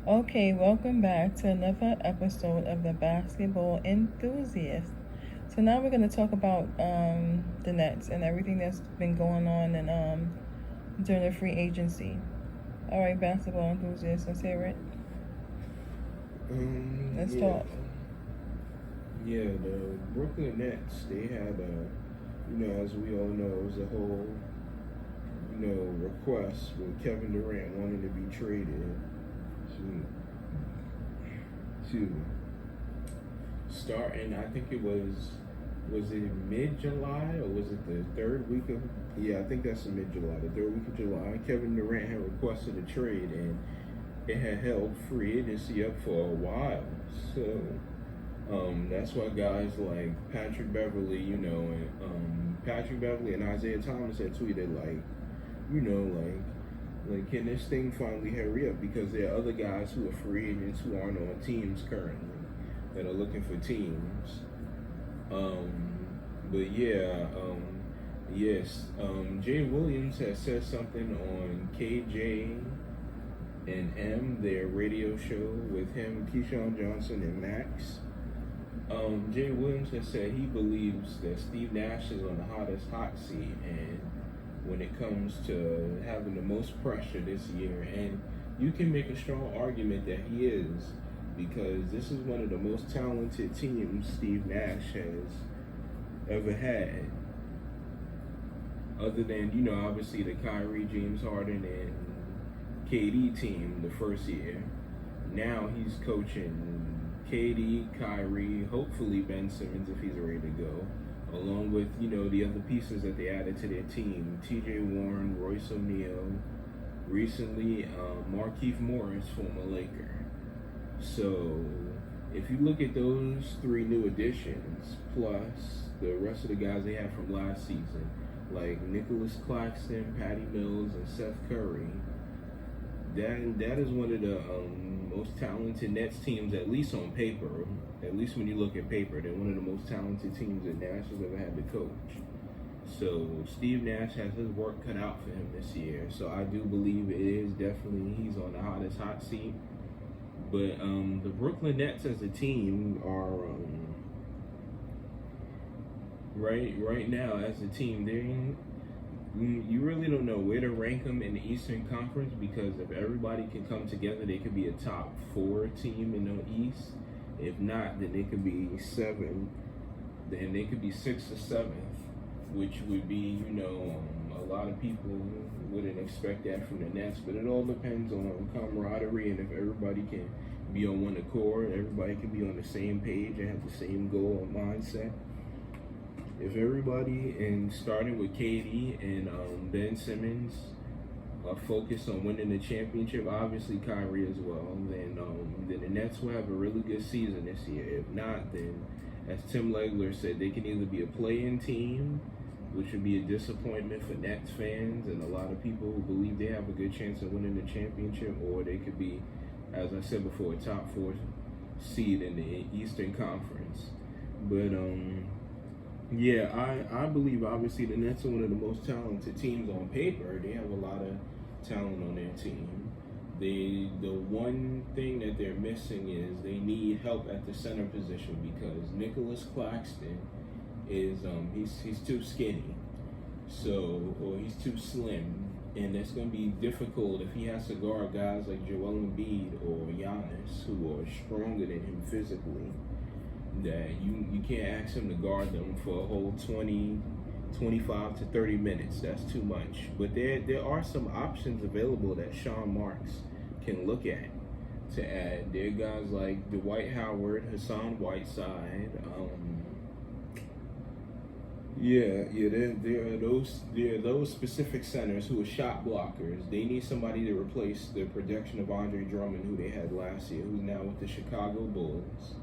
Okay, welcome back to another episode of the Basketball Enthusiast. So now we're going to talk about the Nets and everything that's been going on and during the free agency. All right, basketball enthusiasts, let's hear it. Let's yeah, talk. yeah. The Brooklyn Nets, they had as we all know, it was a whole, request with Kevin Durant wanting to be traded to start, and I think it was it mid-July or was it the third week of? Yeah, I think that's the mid-July, the third week of July. Kevin Durant had requested a trade, and it had held free agency up for a while. So that's why guys like Patrick Beverly, and Patrick Beverly and Isaiah Thomas had tweeted like can this thing finally hurry up? Because there are other guys who are free agents who aren't on teams currently that are looking for teams. But yeah, yes, Jay Williams has said something on KJ and M, their radio show with him, Keyshawn Johnson, and Max. Jay Williams has said he believes that Steve Nash is on the hottest hot seat, and when it comes to having the most pressure this year, and you can make a strong argument that he is, because this is one of the most talented teams Steve Nash has ever had. Other than, obviously the Kyrie, James Harden, and KD team the first year. Now he's coaching KD, Kyrie, hopefully Ben Simmons if he's ready to go, along with, the other pieces that they added to their team. TJ Warren, Royce O'Neal, recently Markieff Morris, former Laker. So if you look at those three new additions, plus the rest of the guys they had from last season, like Nicholas Claxton, Patty Mills, and Seth Curry, that is one of the most talented Nets teams, at least on paper. At least when you look at paper, they're one of the most talented teams that Nash has ever had to coach. So Steve Nash has his work cut out for him this year. So I do believe it is definitely he's on the hottest hot seat. But the Brooklyn Nets as a team are right now as a team, you really don't know where to rank them in the Eastern Conference, because if everybody can come together, they could be a top 4 team in the East. If not, then they could be 7. Then they could be 6th or 7th, which would be, a lot of people wouldn't expect that from the Nets. But it all depends on camaraderie, and if everybody can be on one accord, everybody can be on the same page and have the same goal and mindset. If everybody, and starting with KD and Ben Simmons, are focused on winning the championship, obviously Kyrie as well, then the Nets will have a really good season this year. If not, then as Tim Legler said, they can either be a play-in team, which would be a disappointment for Nets fans and a lot of people who believe they have a good chance of winning the championship, or they could be, as I said before, a top 4 seed in the Eastern Conference. But yeah, I believe obviously the Nets are one of the most talented teams on paper. They have a lot of talent on their team. The one thing that they're missing is they need help at the center position, because Nicholas Claxton is he's too skinny, or he's too slim, and it's going to be difficult if he has to guard guys like Joel Embiid or Giannis, who are stronger than him physically. That you can't ask him to guard them for a whole 25 to 30 minutes. That's too much. But there are some options available that Sean Marks can look at to add. There are guys like Dwight Howard, Hassan Whiteside. There are those specific centers who are shot blockers. They need somebody to replace the production of Andre Drummond, who they had last year, who's now with the Chicago Bulls.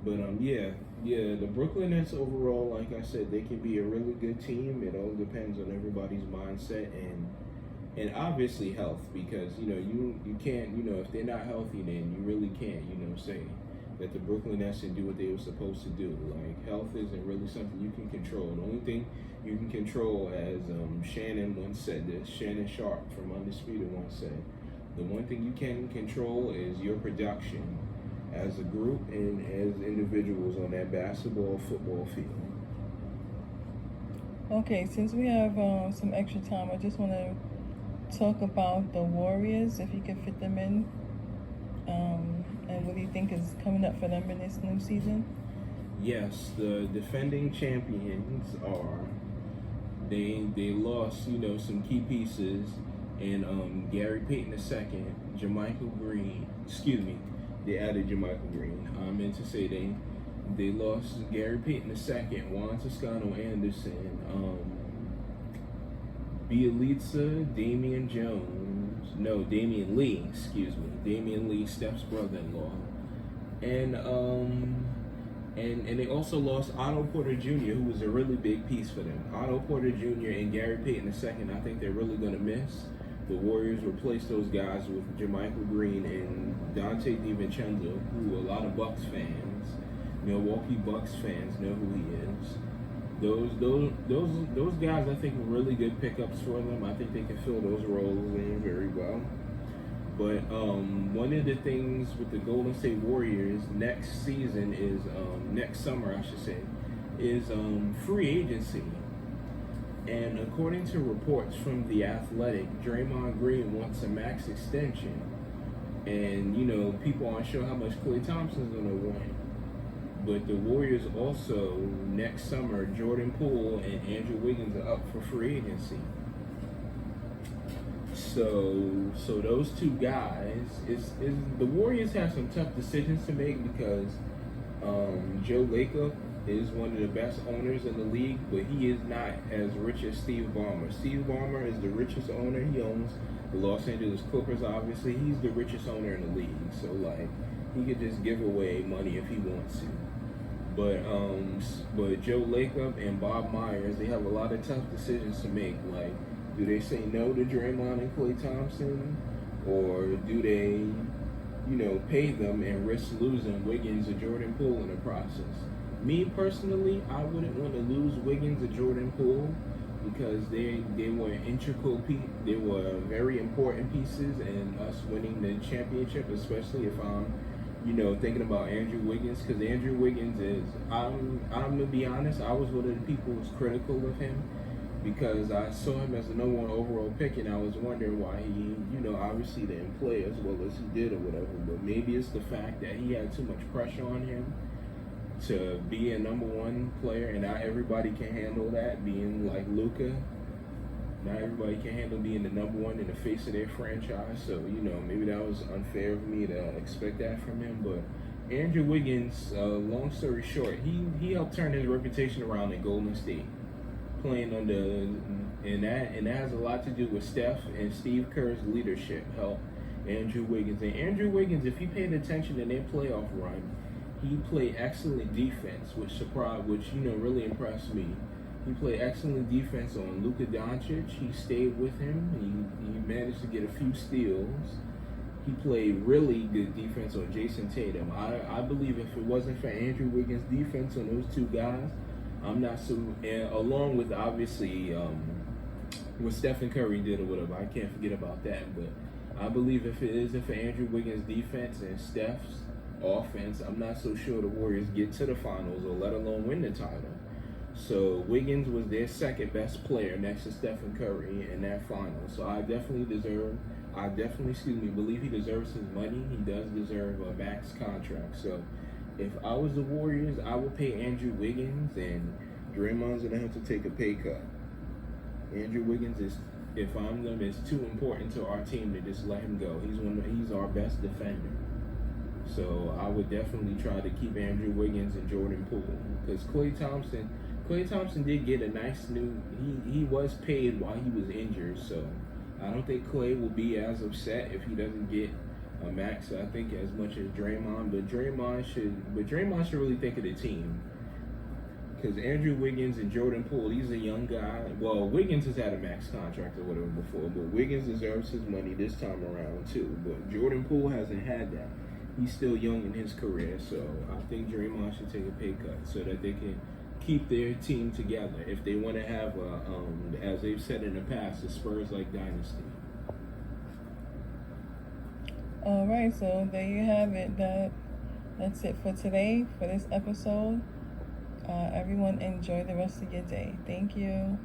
But the Brooklyn Nets overall, like I said, they can be a really good team. It all depends on everybody's mindset and obviously health, because you can't, if they're not healthy, then you really can't say that the Brooklyn Nets didn't do what they were supposed to do. Like, health isn't really something you can control. The only thing you can control, as Shannon once said this, Shannon Sharp from Undisputed once said, The one thing you can control is your production as a group and as individuals on that basketball, football field. Okay, since we have some extra time, I just want to talk about the Warriors, if you can fit them in. And what do you think is coming up for them in this new season? Yes, the defending champions are. They lost, some key pieces, and Gary Payton II, JaMychal Green. Excuse me, they added JaMychal Green. I meant to say they lost Gary Payton II, Juan Toscano Anderson, Bielitsa, Damian Lee, Damian Lee, Steph's brother-in-law, and they also lost Otto Porter Jr., who was a really big piece for them. Otto Porter Jr. and Gary Payton II, I think they're really going to miss. The Warriors replaced those guys with JaMychal Green and Dante DiVincenzo, who a lot of Bucks fans, Milwaukee Bucks fans, know who he is. Those guys, I think, were really good pickups for them. I think they can fill those roles in very well. But one of the things with the Golden State Warriors next season is next summer, I should say, is free agency. And according to reports from The Athletic, Draymond Green wants a max extension. And, people aren't sure how much Klay Thompson's going to want. But the Warriors also, next summer, Jordan Poole and Andrew Wiggins are up for free agency. So those two guys, the Warriors have some tough decisions to make because Joe Lacob is one of the best owners in the league, but he is not as rich as Steve Ballmer. Steve Ballmer is the richest owner. He owns the Los Angeles Clippers, obviously. He's the richest owner in the league. So, he could just give away money if he wants to. But Joe Lacob and Bob Myers, they have a lot of tough decisions to make. Do they say no to Draymond and Klay Thompson? Or do they, pay them and risk losing Wiggins or Jordan Poole in the process? Me personally, I wouldn't want to lose Wiggins or Jordan Poole because they were integral they were very important pieces in us winning the championship, especially if I'm, thinking about Andrew Wiggins, because Andrew Wiggins is, I'm gonna be honest, I was one of the people who was critical of him because I saw him as the #1 overall pick, and I was wondering why he, obviously didn't play as well as he did or whatever. But maybe it's the fact that he had too much pressure on him to be a #1 player, and not everybody can handle that, being like Luka. Not everybody can handle being the #1 in the face of their franchise. So, maybe that was unfair of me to expect that from him. But Andrew Wiggins, long story short, he helped turn his reputation around in Golden State, playing under, and that has a lot to do with Steph and Steve Kerr's leadership helped Andrew Wiggins. And Andrew Wiggins, if you paid attention in their playoff run, he played excellent defense, which really impressed me. He played excellent defense on Luka Doncic. He stayed with him. He managed to get a few steals. He played really good defense on Jason Tatum. I believe if it wasn't for Andrew Wiggins' defense on those two guys, I'm not so. And along with obviously what Stephen Curry did or whatever, I can't forget about that. But I believe if it isn't for Andrew Wiggins' defense and Steph's offense, I'm not so sure the Warriors get to the finals or let alone win the title. So Wiggins was their second best player next to Stephen Curry in that final. So I definitely believe he deserves his money. He does deserve a max contract. So if I was the Warriors, I would pay Andrew Wiggins, and Draymond's gonna have to take a pay cut. Andrew Wiggins is, if I'm them, is too important to our team to just let him go. He's our best defender. So I would definitely try to keep Andrew Wiggins and Jordan Poole, because Klay Thompson did get a nice he was paid while he was injured, so I don't think Klay will be as upset if he doesn't get a max, I think, as much as Draymond. But Draymond should really think of the team, because Andrew Wiggins and Jordan Poole, he's a young guy. Well, Wiggins has had a max contract or whatever before, but Wiggins deserves his money this time around too. But Jordan Poole hasn't had that. He's still young in his career, so I think Draymond should take a pay cut so that they can keep their team together if they want to have as they've said in the past, a Spurs-like dynasty. All right, so there you have it. That's it for today for this episode. Everyone enjoy the rest of your day. Thank you.